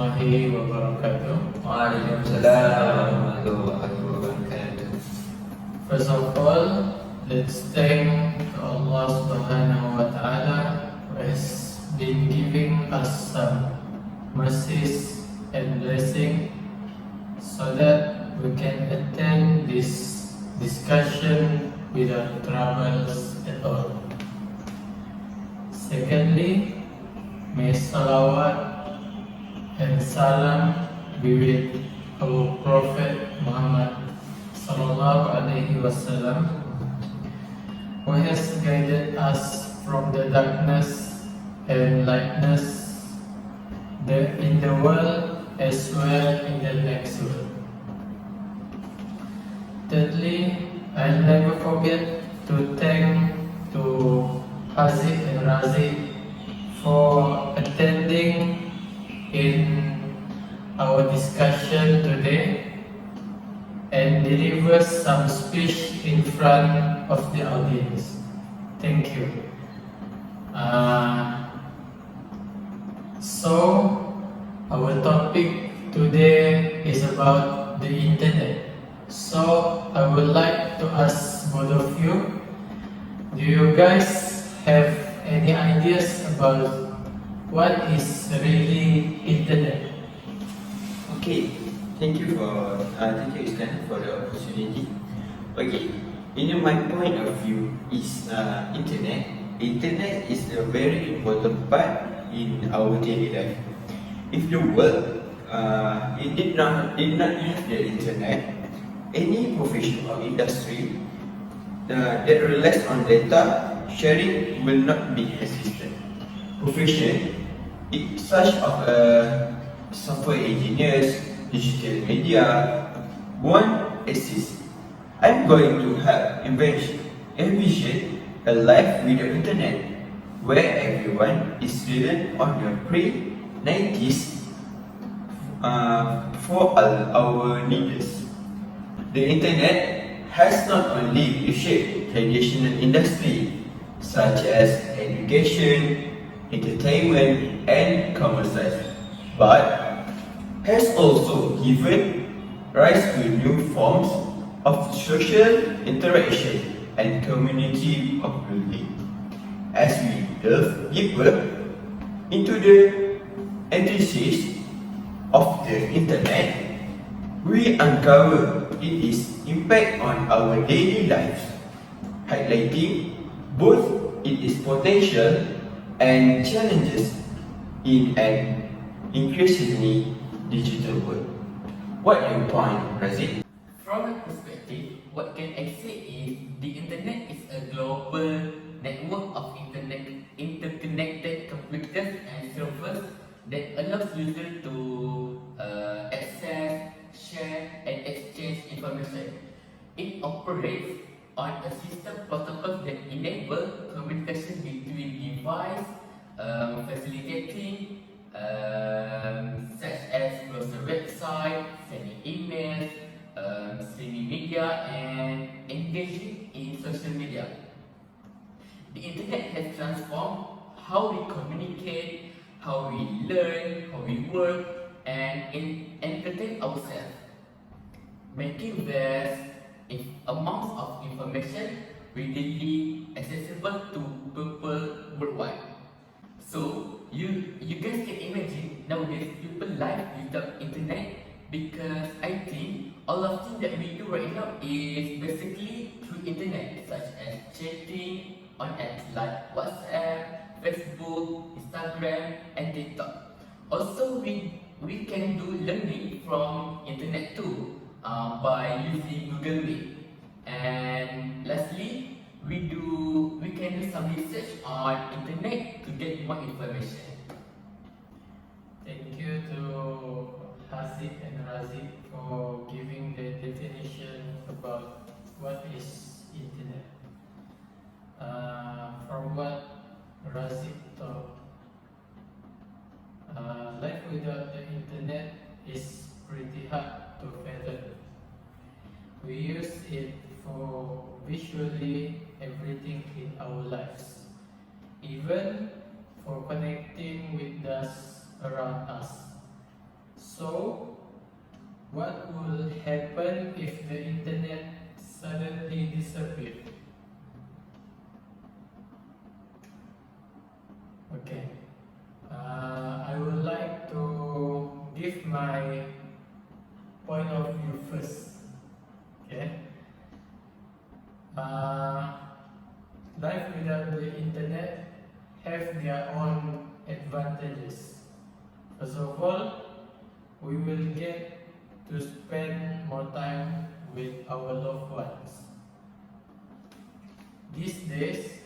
warahmatullahi wabarakatuh. Waalaikumsalam warahmatullahi wabarakatuh. First of all, let's thank Allah Subhanahu wa Ta'ala who has been giving us some mercies and blessing so that we can attend this discussion without troubles at all. Secondly, may salawat and salam be with our Prophet Muhammad sallallahu alaihi wasallam, who has guided us from the darkness and lightness in the world as well in the next world. Thirdly, I'll never forget to thank to HAZIQ and Nurraziq for attending in our discussion today and deliver some speech in front of the audience. Thank you. So, our topic today is about the internet. So, I would like to ask both of you, do you guys have any ideas about what is really internet? Okay, thank you Iskandar for the opportunity. Okay, in my point of view is internet is a very important part in our daily life. If the world it did not have the internet, any profession or industry that relies on data sharing will not be existent. Profession such as software engineers, digital media won't exist. I'm going to have envision a life with the internet where everyone is reliant on the pre-90s for all our needs. The internet has not only reshaped traditional industry such as education, entertainment, and commerce, but has also given rise to new forms of social interaction and community of building. As we delve deeper into the intricacies of the internet, we uncover its impact on our daily lives, highlighting both its potential and challenges in an increasingly digital world. What do you point, Nurraziq? From my perspective, what can I say is the internet is a global network of interconnected computers and servers that allows users to access, share, and exchange information. It operates on a system protocol that enable communication between devices, facilitating such as browser website, sending emails, streaming media, and engaging in social media. The internet has transformed how we communicate, how we learn, how we work, and entertain ourselves, making vast amounts of information readily accessible to people worldwide. So you guys can imagine nowadays people live without internet, because I think all of things that we do right now is basically through internet, such as chatting on apps like WhatsApp, Facebook, Instagram, and TikTok. Also, we can do learning from internet too, by using Google Meet. And lastly, we can do some research on internet to get more information. Thank you to HAZIQ and Nurraziq for giving the definition about what is internet. From what Nurraziq taught, life without the internet is pretty hard to fathom. We use it for visually everything in our lives, even for connecting with those around us. So, what will happen if the internet suddenly disappeared? Okay, I would like to give my point of view first. Okay, life without the internet have their own advantages. First of all, we will get to spend more time with our loved ones. These days,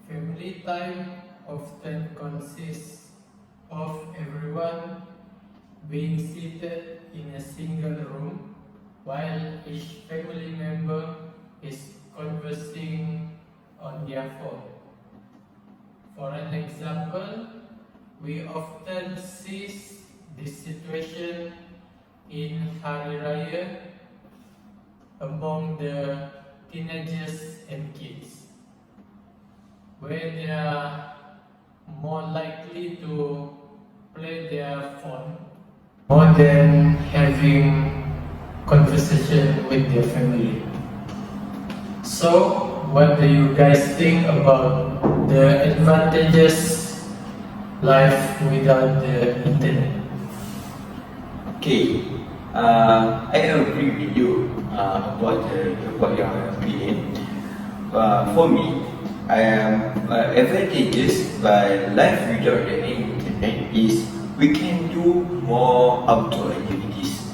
family time often consists of everyone being seated in a single room while each family member is conversing on their phone. For an example, we often see this situation in Hari Raya among the teenagers and kids, where they are more likely to play their phone more than having conversation with their family. So, what do you guys think about the advantages life without the internet? Okay, I agree with you about your opinion. For me, I am advantages by life without the internet is we can do more outdoor activities.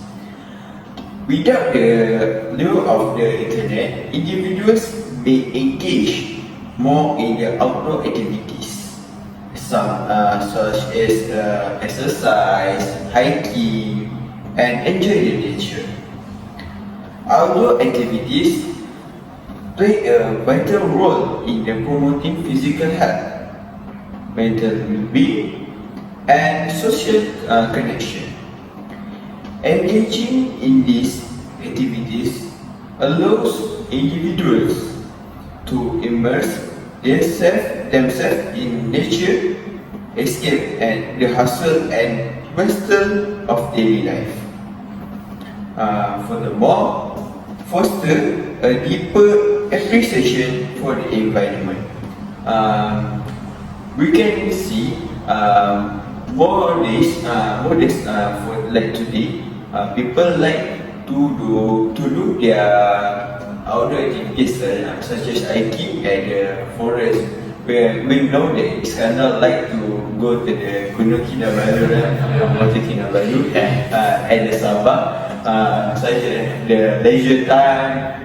Without the lure of the internet, individuals may engage more in the outdoor activities, some such as exercise, hiking, and enjoy the nature. Outdoor activities play a vital role in the promoting physical health, mental well-being, and social connection. Engaging in these activities allows individuals to immerse themselves in nature, escape and the hustle and bustle of daily life. Furthermore, foster a deeper appreciation for the environment. We can see more days for like today, people like to do their outdoor activities such as hiking at the forest. Where we know that Iskandar like to go to the Gunung Kinabalu, Mountain Kinabalu at the Sabah, such as the leisure time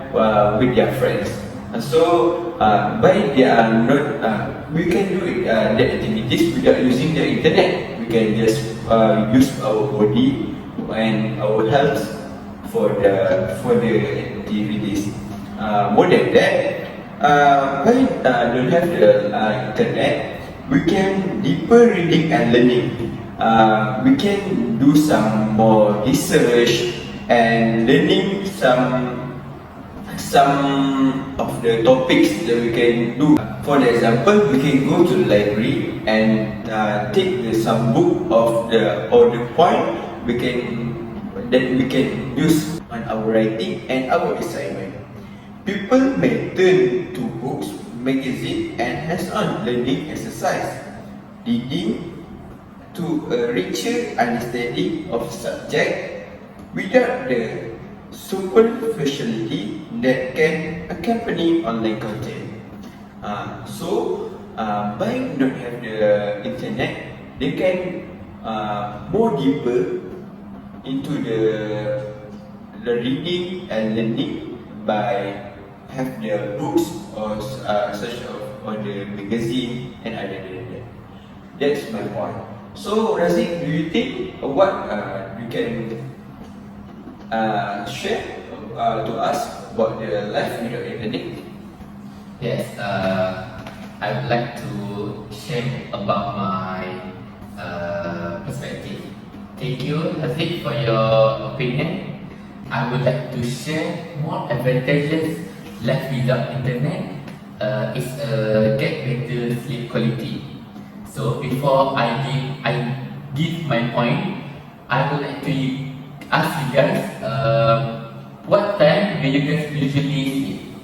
with their friends. So by they are not, we can do the activities without using the internet. We can just use our body and our health for the activities. More than that, when don't have the internet, we can deeper reading and learning. We can do some more research and learning some of the topics that we can do. For example, we can go to the library and take some book of the point that we can use on our writing and our assignment. People may turn to books, magazines, and hands-on learning exercise, leading to a richer understanding of subject without the superficiality that can accompany online content. By not have the internet, they can more deeper into the reading and learning by have their books or such on the magazine and other than that. That's my point. So Razik, do you think what you can share to us about the life without internet? Yes, I would like to share about my perspective. Thank you, Haziq, for your opinion. I would like to share more advantages life without internet is get better sleep quality. So before I give my point, I would like to ask you guys, what time do you guys usually sleep?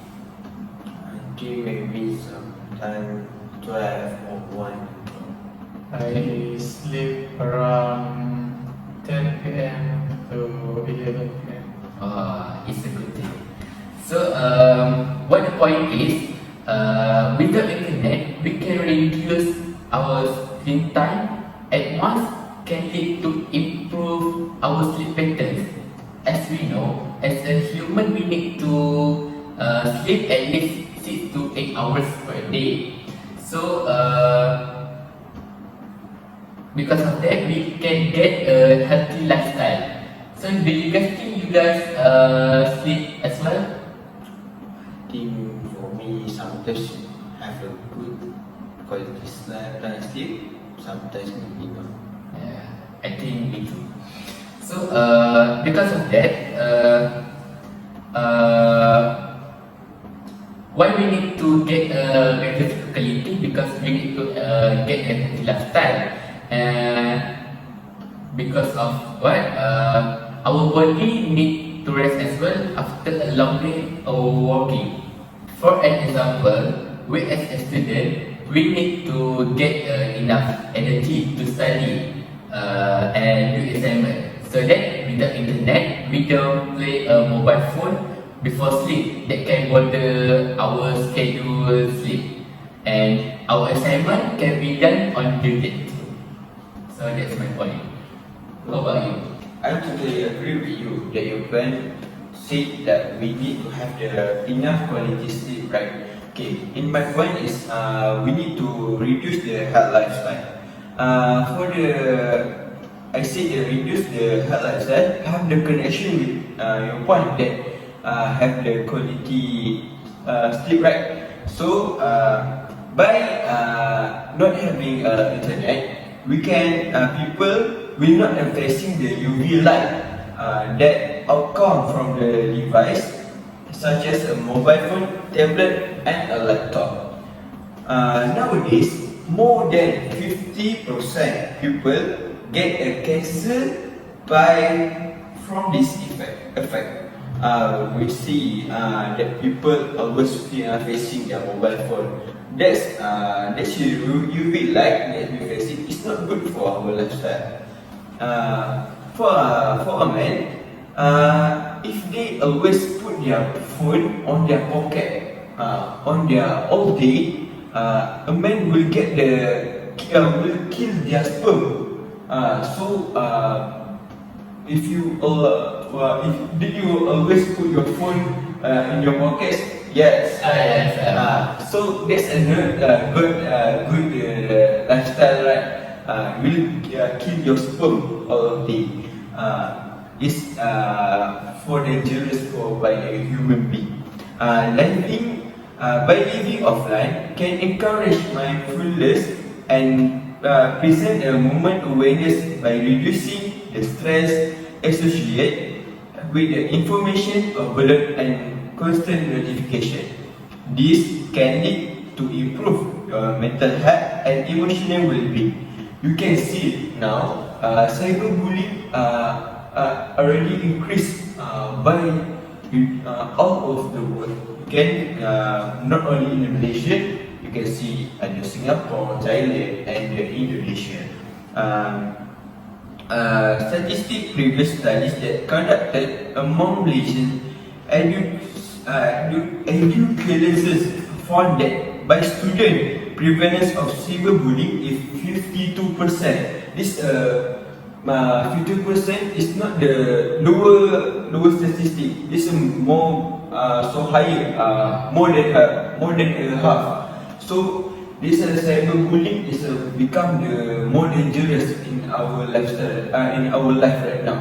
I think maybe sometime 12 or 1. I sleep around 10 p.m. to 11 p.m. It's a good thing. So, what the point is, with the internet, we can reduce our screen time. At once, can lead to improve our sleep patterns. As we know, as a human, we need to sleep at least 6 to 8 hours per day. So, because of that, we can get a healthy lifestyle. So, do you guys think you guys sleep as well? I think for me, sometimes have a good quality sleep, sometimes maybe not. Yeah, I think me too. So, because of that, why we need to get a better quality? Because we need to get a healthy lifestyle, and because of what? Our body need to rest as well after a long day of working. For an example, we as a student, we need to get enough energy to study and do assignment. So that with the internet, we don't play a mobile phone before sleep. That can bother our schedule sleep, and our assignment can be done on due date. So that's my point. How about you? I totally agree with you that your friend said that we need to have the enough quality sleep, right? Okay, in my point is we need to reduce the health lifestyle. I said reduce the health lifestyle have the connection with your point that have the quality sleep, right? So by not having internet, we can people will not facing the UV light that outcome from the device, such as a mobile phone, tablet, and a laptop. Nowadays, more than 50% people get a cancer from this effect. We see that people always facing their mobile phone. That's UV light that we facing. It's not good for our lifestyle. For a man, if they always put their phone on their pocket, on their all day, a man will will kill their sperm. If you did you always put your phone in your pockets? Yes. Yes. So that's a good lifestyle, right? Will kill your sperm all day. Is for dangerous by a human being. By living offline can encourage mindfulness and present a moment awareness by reducing the stress associated with the information overload and constant notification. This can lead to improve your mental health and emotional well-being. You can see now cyberbullying already increased by all over the world. You can not only in Malaysia, you can see in Singapore, Thailand, and Indonesia. Statistics previous studies that conducted among Malaysian educators found that by student prevalence of cyberbullying is 52%. This 50% is not the lower statistic. This is more higher, more than half. So this cyberbullying is become the more dangerous in our lifestyle, in our life right now.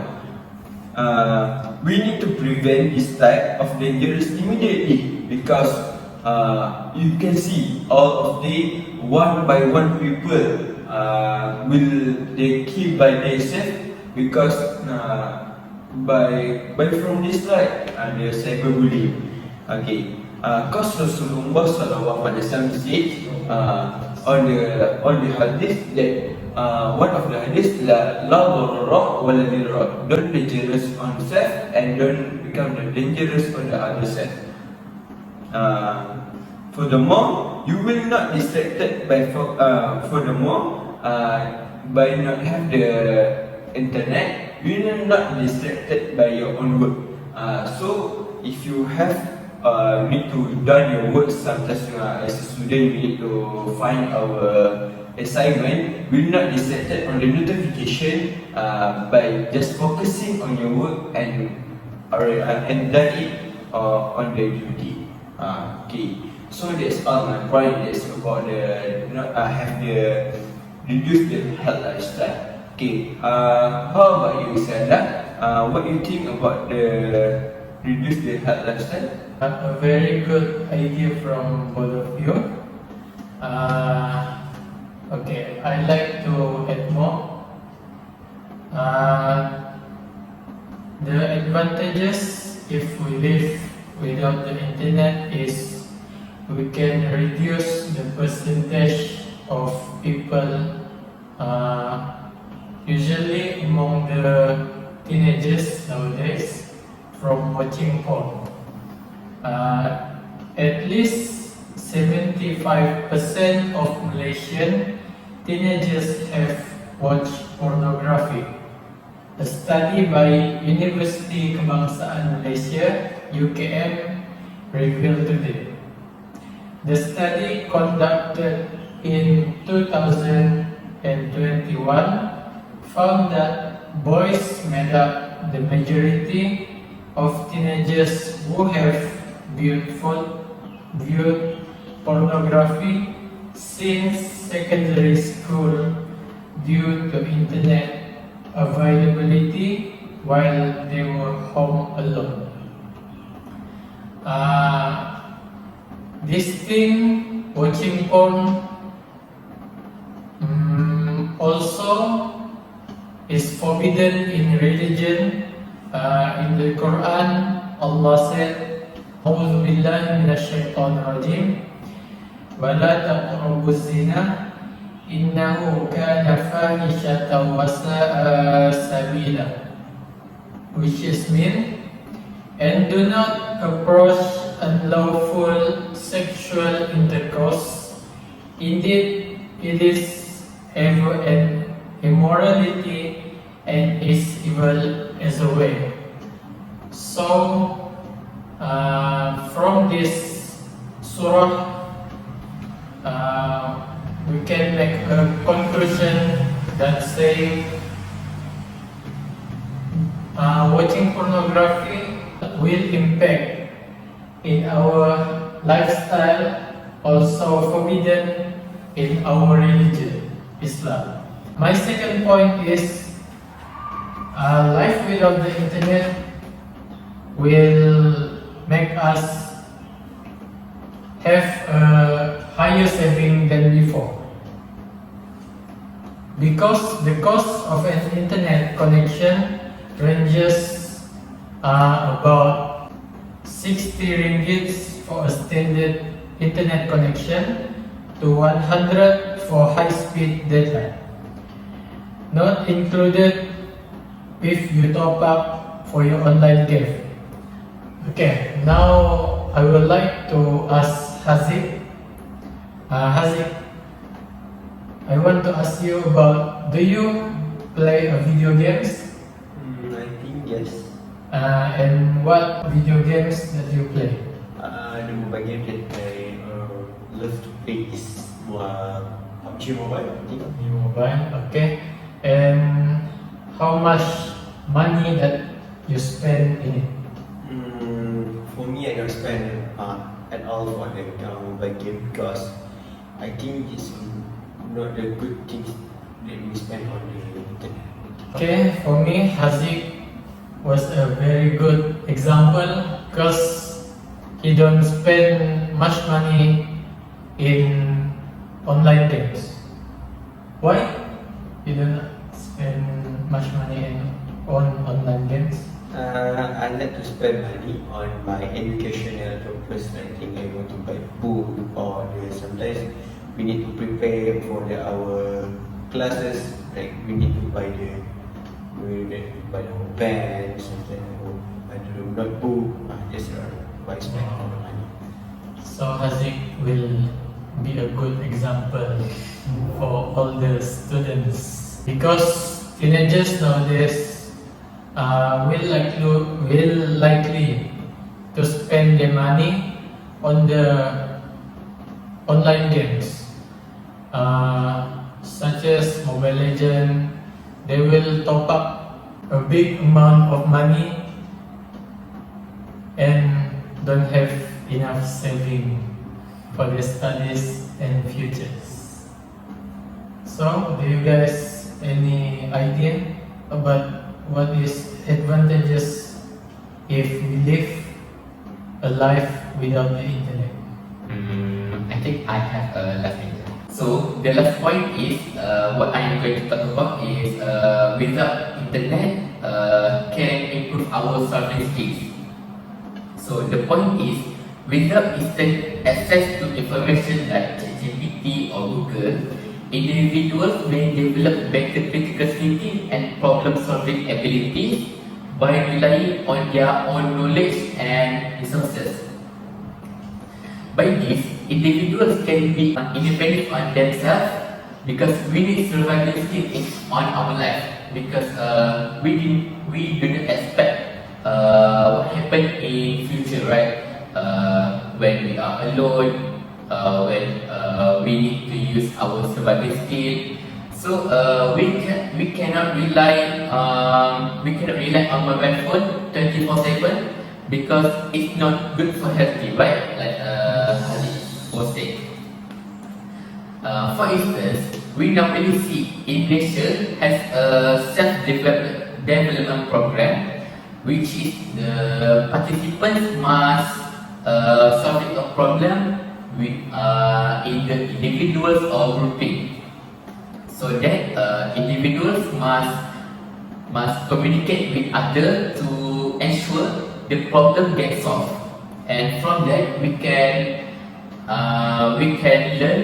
We need to prevent this type of dangerous immediately because you can see all of the one by one people will they kill by themselves because by from this right the cyberbullying. Okay. Cause Rasulullah sallallahu alaihi wasallam said on the hadith that one of the hadith, la darara wa la dirar. Don't dangerous on self and don't become dangerous on the other self. Furthermore, you will not distracted by by not have the internet, you will not distracted by your own work. So if you have need to done your work, sometimes as a student we need to find our assignment, will not distracted on the notification by just focusing on your work and done it on the duty. Okay, so that's all my point. That's about the have the reduce the health lifestyle. Okay, how about you, Iskandar? What do you think about the reduce the health lifestyle? A very good idea from both of you. Okay, I'd like to add more. The advantages if we live without the internet is we can reduce the percentage of people, usually among the teenagers nowadays, from watching porn. At least 75% of Malaysian teenagers have watched pornography. A study by University Kebangsaan Malaysia (UKM) revealed today. The study conducted in 2021 found that boys made up the majority of teenagers who have viewed pornography since secondary school due to internet availability while they were home alone. This thing, watching porn, also is forbidden in religion. In the Quran, Allah said, "A'udzu billahi minasyaitonir rajim. Wa la taqrabuz zina innahu kana fahishatan wa sa'a sabila." Which is mean, and do not approach unlawful sexual intercourse. Indeed, it is an immorality and is evil as a way. So, from this surah, we can make a conclusion that say watching pornography will impact in our lifestyle, also forbidden in our religion, Islam. My second point is life without the internet will make us have a higher saving than before. Because the cost of an internet connection ranges about 60 ringgit for a standard internet connection to 100 for high-speed data. Not included if you top up for your online game. Okay, now I would like to ask HAZIQ. HAZIQ, I want to ask you about, do you play video games? I think yes. And what video games that you play? The mobile game that I love to play is PUBG Mobile, I think. Mobile, okay. And how much money that you spend in it? For me, I don't spend at all for the mobile game because I think it's not the good things that we spend on the internet. Okay, for me, HAZIQ was a very good example because he don't spend much money in online games. Why? You don't spend much money on online games? I like to spend money on my educational purpose. I think I want to buy book or sometimes we need to prepare for our classes, like we need to buy the pens and then buy the notebook. Just why spend all the money. So HAZIQ will be a good example for all the students, because teenagers nowadays will likely to spend their money on the online games, such as Mobile Legend. They will top up a big amount of money and don't have enough saving for their studies and futures. So, do you guys any idea about what is advantages if we live a life without the internet? I think I have a last answer. So the last point is what I am going to talk about is without internet can improve our solving skills. So the point is without instant access to information like ChatGPT or Google, individuals may develop better critical thinking and problem solving abilities by relying on their own knowledge and resources. By this, individuals can be independent on themselves because we need survival skills on our life, because we do not expect what happen in future, right? When we are alone, when we need to use our survival skill. So we cannot rely on mobile phone 24/7 because it's not good for healthy, right? Like HAZIQ was saying. For instance, we normally see in Malaysia has a self-development program, which is the participants must solve a problem with either individuals or grouping. So that individuals must communicate with others to ensure the problem gets solved, and from that we can learn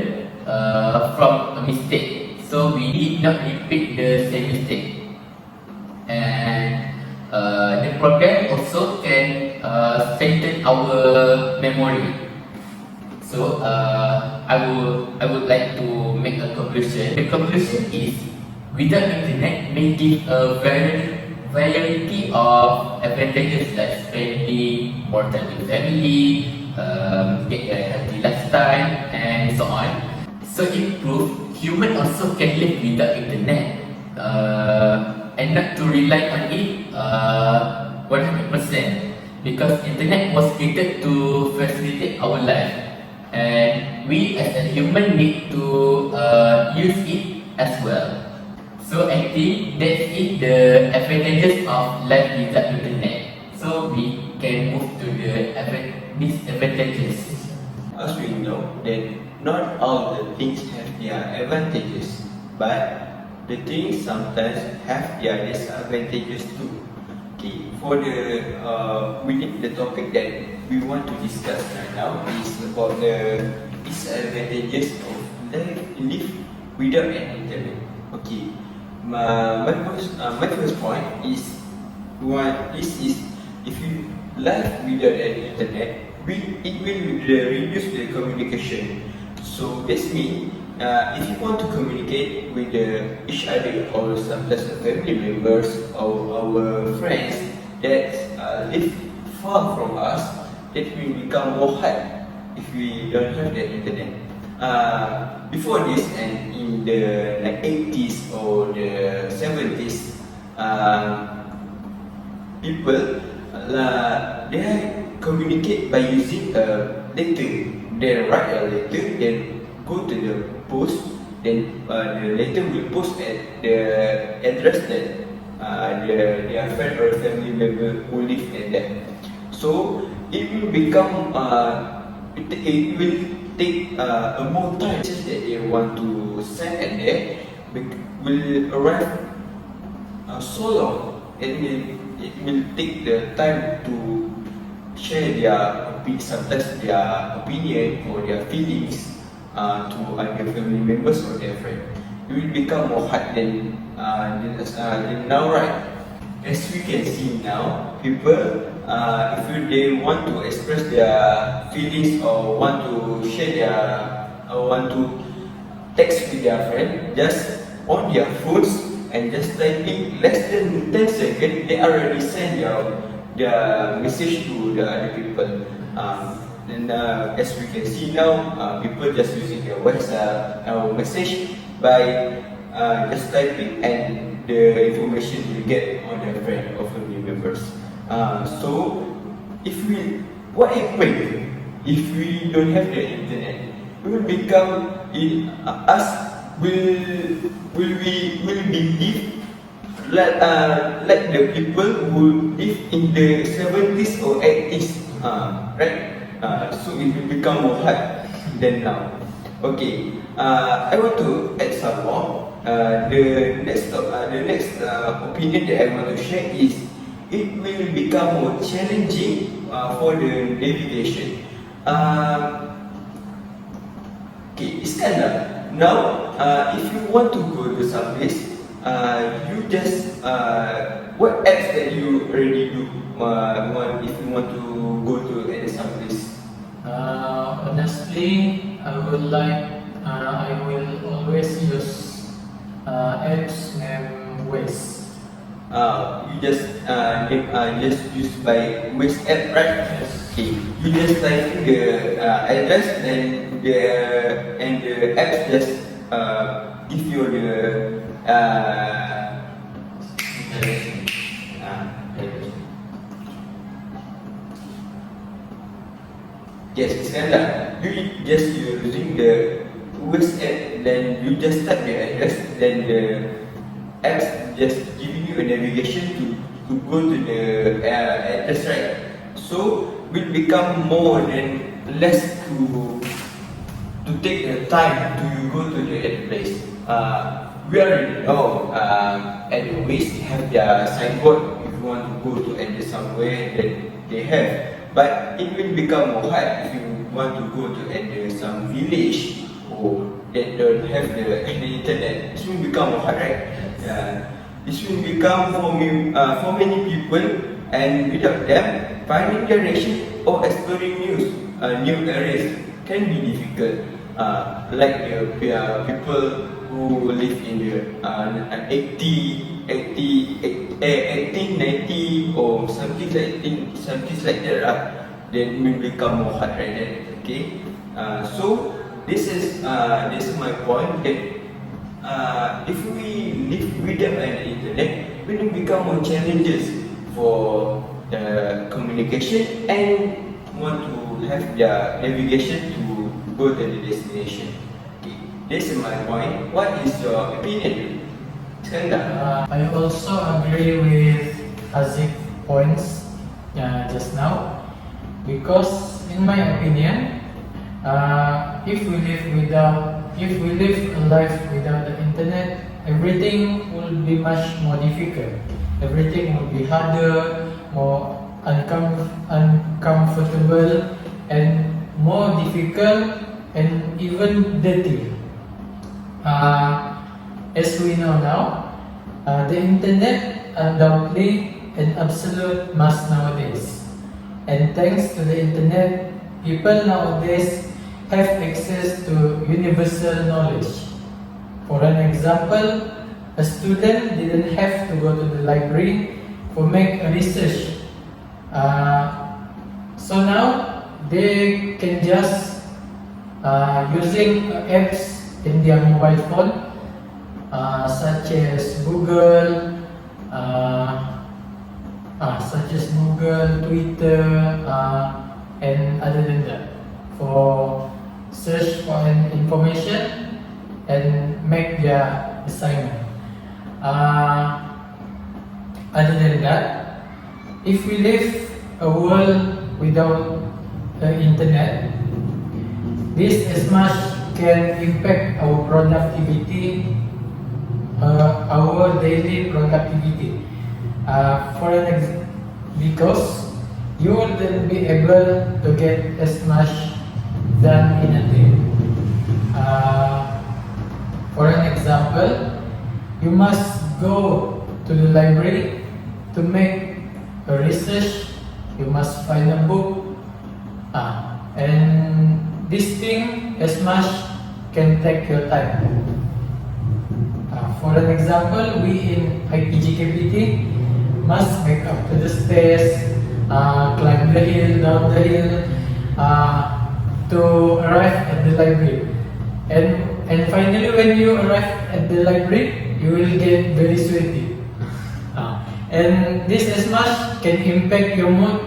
from a mistake. So we need not repeat the same mistake, and the program also can strengthen our memory. So I would like to make a conclusion. The conclusion is without internet may give a variety of advantages like spending more time with family, get a healthy lifestyle, and so on. So improve, human also can live without internet and not to rely on it 100%, because internet was created to facilitate our life, and we as a human need to use it as well. So I think that is the advantages of life without internet. So we can move to the disadvantages. As we know that not all the things have their advantages, but the things sometimes have their disadvantages too. Okay, for the topic that we want to discuss right now is about the disadvantages of live without an internet. Okay, my first point is if you live without an internet, it will reduce the communication. So this means if you want to communicate with each other or sometimes the family members or our friends that live far from us, that will become more hard if we don't have the internet. Before this, and in the 80s or the 70s, people they communicate by using a letter. They write a letter, then go to the post, then the letter will post at the address that their friend or family member who live at that. So it will become it will take a more time that they want to send at there will arrive so long. It will take the time to share sometimes their opinion or their feelings to other family members or their friend. it will become more hard than now, right? As we can see now, people, if they want to express their feelings or want to share or want to text with their friend, just on their phones and just typing less than 10 seconds, they already send their message to the other people. And as we can see now, people just using their WhatsApp message by just typing, and the information will get on their friend or family members. So, what happens if we don't have the internet? We will become will believe like the people who live in the 70s or 80s, right? So it will become more hard than now. Okay, I want to add some more. The next opinion that I want to share is it will become more challenging for the navigation. Okay, Iskandar. Now, if you want to go to some place, you just what apps that you already do if you want to go to some place? Honestly, I will always use apps named Waze. You just use by Waze app, right? Yes. Okay. You just type in the address and the app just give you the direction. Yes, Iskandar. You just using the Waze app, then you just type the address, then the app just giving you a navigation to go to the address, right? So will become more than less to take the time to go to the place. We already know at the Waze they have their signboard. If you want to go to enter somewhere, that they have. But it will become more hard if you want to go to enter some village or that don't have the internet. It will become more hard, right? This will become for many people, and without them, finding direction or exploring new areas can be difficult. Like the people who live in the 1890 or something like that, then will become more hard, right? Okay. So this is my point that if we live without an internet, we will become more challenges for the communication and want to have their navigation to go to the destination. Okay. This is my point. What is your opinion, Iskandar? I also agree with HAZIQ points just now, because in my opinion, if we live a life without the internet, everything will be much more difficult. Everything will be harder, more uncomfortable, and more difficult, and even dirty. As we know now, the internet undoubtedly an absolute must nowadays. And thanks to the internet, people nowadays have access to universal knowledge. For an example, a student didn't have to go to the library for make a research. So now they can just using apps in their mobile phone, such as Google, Twitter, and other than that, for search for an information and make their assignment. Other than that, if we live a world without the internet, this as much can impact our productivity, our daily productivity. Because you wouldn't be able to get as much done in a day. For an example, you must go to the library to make a research. You must find a book, and this thing as much can take your time. For an example, we in IPGKPT must make up to the stairs, climb the hill, down the hill, to arrive at the library. And finally, when you arrive at the library, you will get very sweaty. And this as much can impact your mood.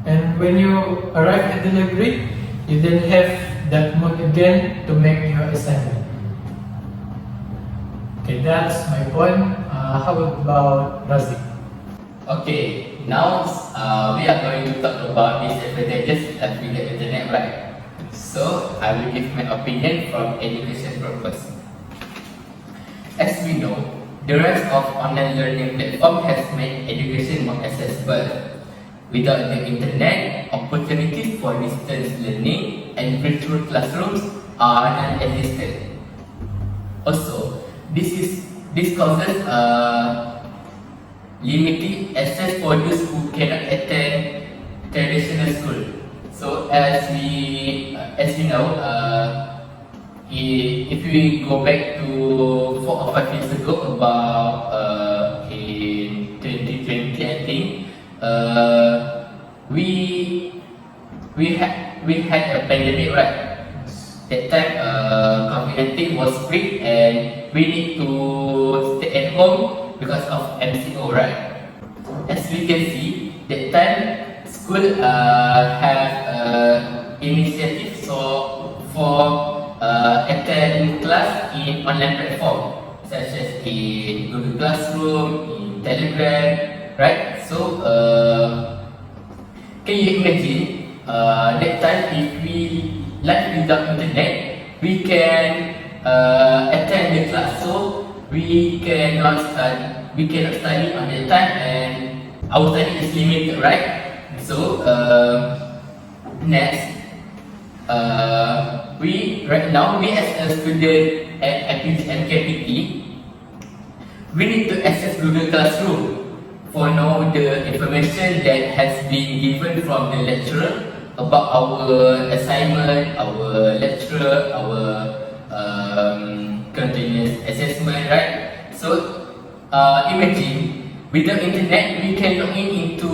And when you arrive at the library, you then have that mood again to make your assignment. Okay, that's my point. How about Raziq? Okay, now we are going to talk about disadvantages of the internet, right? So I will give my opinion from education purpose. As we know, the rise of online learning platform has made education more accessible. Without the internet, opportunities for distance learning and virtual classrooms are non-existent. Also, this causes limited access for those who cannot attend traditional school. So as we know, if we go back to 4 or 5 years ago, about in 2020, I think, we had a pandemic, right? That time, COVID-19 was strict, and we need to stay at home because of MCO, right? As we can see, that time school have initiative for attend class in online platform, such as in Google Classroom, in Telegram, right? So can you imagine that time if we like without internet, we can attend the class, so we cannot study on that time, and our study is limited, right? So next, we as a student at IPGMKPT, we need to access Google Classroom for know the information that has been given from the lecturer about our assignment, our lecture, our continuous assessment, right? So imagine without internet, we can log in into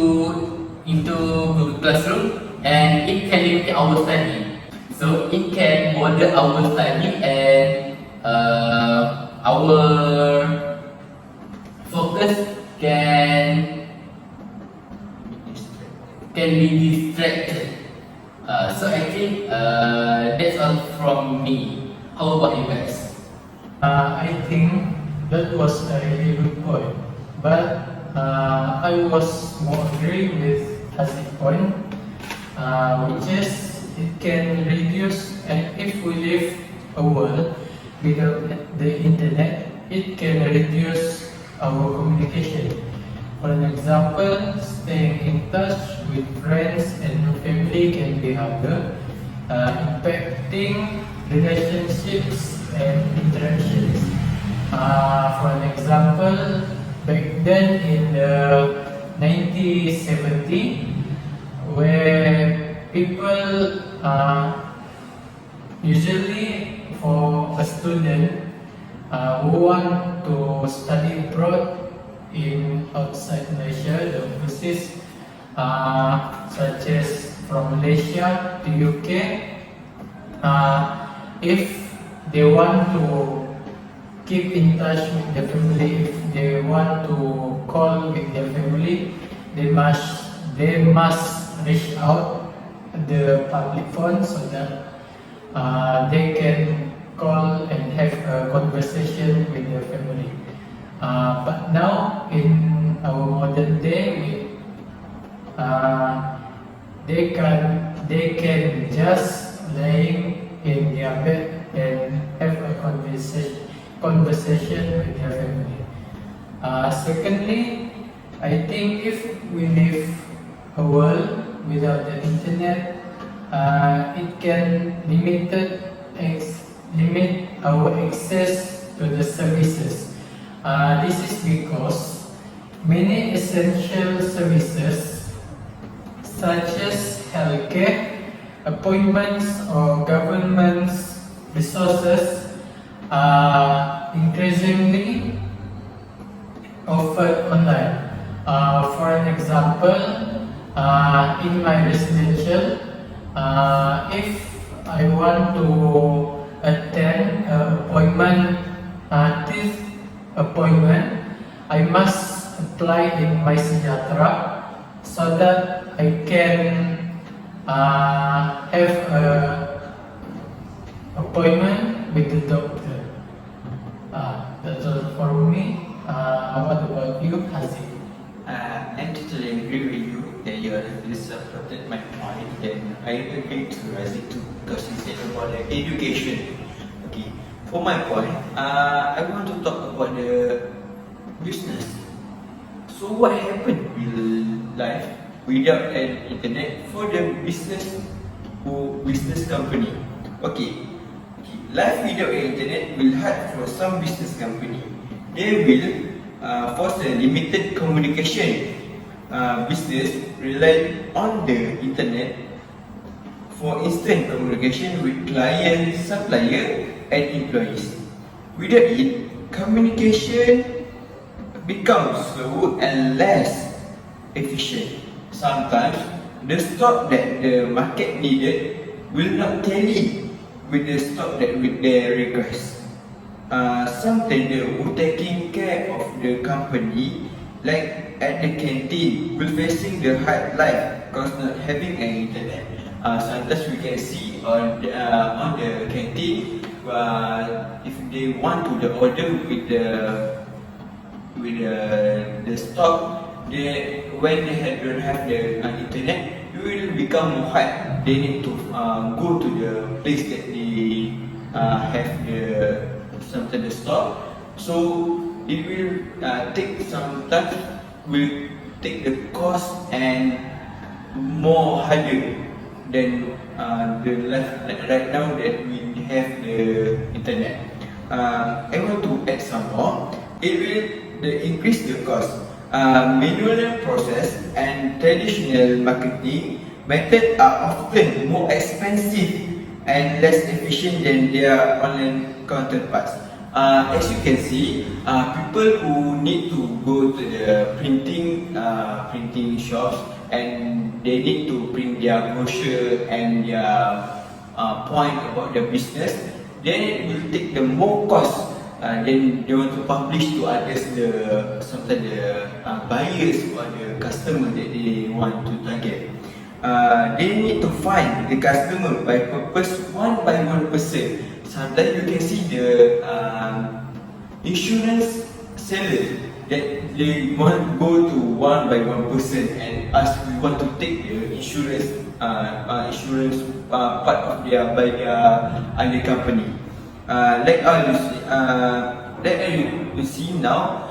Google Classroom, and it can limit our study. So it can border our study, and our focus can be distracted. So I think that's all from me. How about you guys? I think that was a really good point, but I was more agree with HAZIQ point, which is it can reduce, and if we live a world without the internet, it can reduce our communication. For an example, staying in touch with friends and family can be harder, impacting relationships and interactions. For an example, back then in the 1970, where people usually for a student who want to study abroad in outside Malaysia, the overseas, such as from Malaysia to UK, if they want to keep in touch with their family, if they want to call with their family, they must reach out the public phone so that they can call and have a conversation with their family. But now in our modern day, they can just laying in their bed and have a conversation with their family. Secondly, I think if we live a world without the internet, it can limit our access to the services. This is because many essential services such as healthcare, appointments or government resources are increasingly offered online. For an example, in my residential, if I want to attend an appointment, this appointment, I must apply in my Sejahtera so that I can have an appointment with the doctor. That's all for me. What about you, HAZIQ? I totally agree with you that you have supported my point, and I agree to Nurraziq too because he said about the education. Okay, for my point, I want to talk about the business. So what happened in life without an internet for the business company? Okay, life without an internet will hard for some business company. They will force a limited communication. Business rely on the internet for instant communication with clients, supplier, and employees. Without it, communication becomes slow and less efficient. Sometimes the stock that the market needed will not tally with the stock that with their request. Some trader who taking care of the company, like at the canteen, will facing the hard life because not having an internet. Sometimes we can see on the canteen, if they want to the order with the stock, when they don't have the internet, it will become hard. They need to go to the place that they have something the stock. So it will take some time, will take the cost and more harder than the life right now that we have the internet. I want to add some more. It will increase the cost. Manual process and traditional marketing methods are often more expensive and less efficient than their online counterparts. As you can see, people who need to go to the printing shops and they need to print their brochure and their point about the business, then it will take the more cost. Then they want to publish to others sometimes the buyers or the customer that they want to target. They need to find the customer by purpose one by one person. Sometimes you can see the insurance seller that they want to go to one by one person and ask, we want to take the insurance part of their by their other company. Like you see now,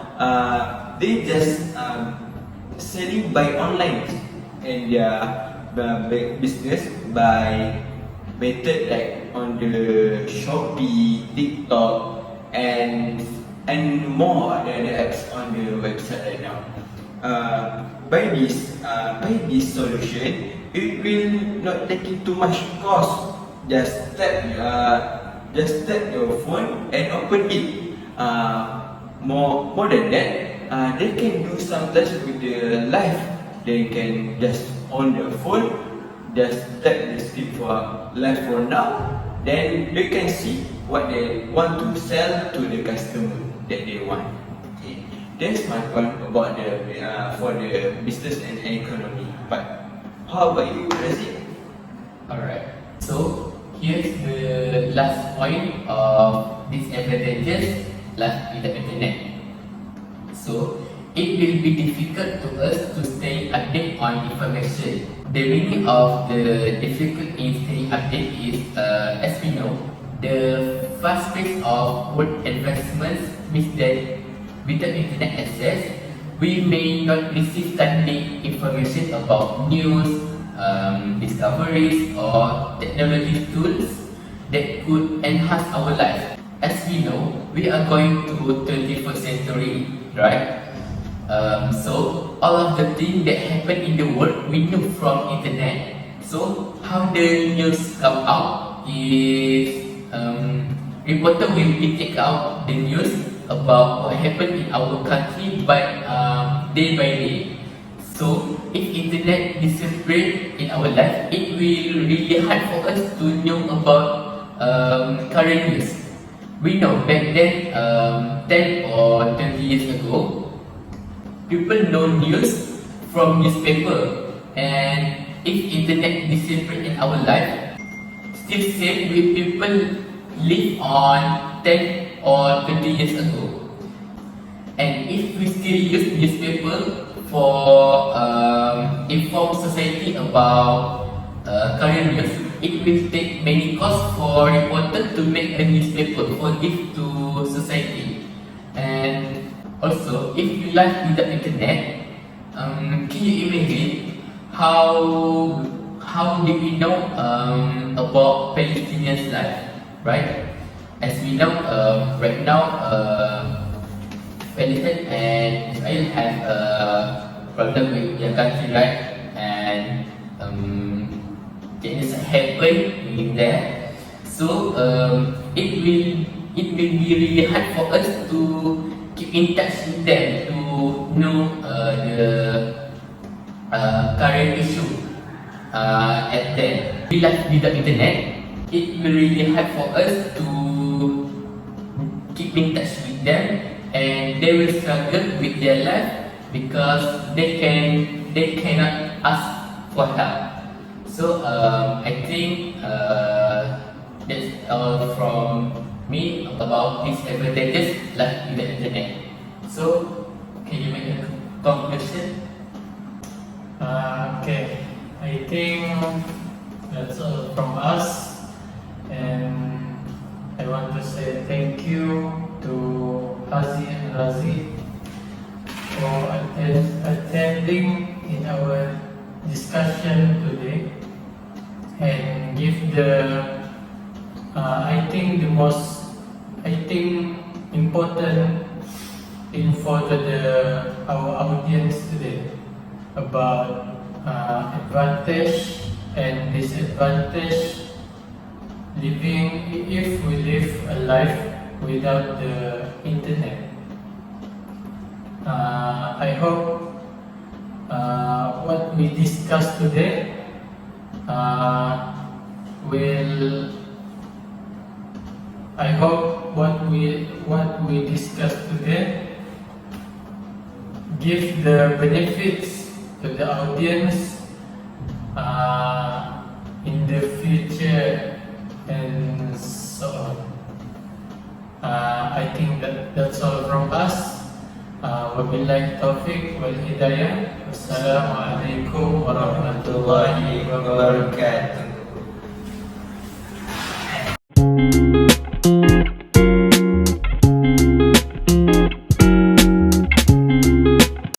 they just selling by online and their business by method like on the Shopee, TikTok, and more other apps on the website right now. By this solution, it will not taking too much cost. Just tap your phone and open it. More than that, they can do sometimes with the live. They can just on the phone, just tap the screen for live for now. Then they can see what they want to sell to the customer that they want. Okay. That's my point about the for the business and economy. But how about you, Nurraziq? Alright, so here's the last point of disadvantages life without internet. So it will be difficult to us to stay updated on information. The meaning of the difficult in staying updated is, as we know, the fast pace of world advancements means that without internet access, we may not receive timely information about news, discoveries, or technology tools that could enhance our life. as we know, we are going to 21st century, right? So all of the things that happen in the world we know from internet. So how the news come out is reporter will be take out the news about what happened in our country day by day. So if internet disappear in our life, it will really hard for us to know about current news. We know back then, 10 or 20 years ago, people know news from newspaper, and if internet disappear in our life, still same with people live on 10 or 20 years ago. And if we still use newspaper for inform society about current news, it will take many costs for reporter to make a newspaper for give to society. And also, if you live without internet, can you imagine how do we know about Palestinians' life, right? As we know, right now, Palestine and Israel have a problem with their country, right? And things happen in there. So it will be really hard for us to keep in touch with them to know the current issue at them. We live without internet. It will really hard for us to keep in touch with them, and they will struggle with their life because they cannot ask for help. So I think that's all from me about these advantages like the internet. So can you make a conclusion? Okay, I think that's all from us, and I want to say thank you to HAZIQ and Nurraziq for attending in our discussion today, and give the I think important info to our audience today about advantage and disadvantage living if we live a life without the internet. I hope what we discussed today I hope what we discussed today give the benefits to the audience in the future and so on. I think that's all from us. Wabillahi taufiq wal hidayah. Wassalamualaikum warahmatullahi wabarakatuh.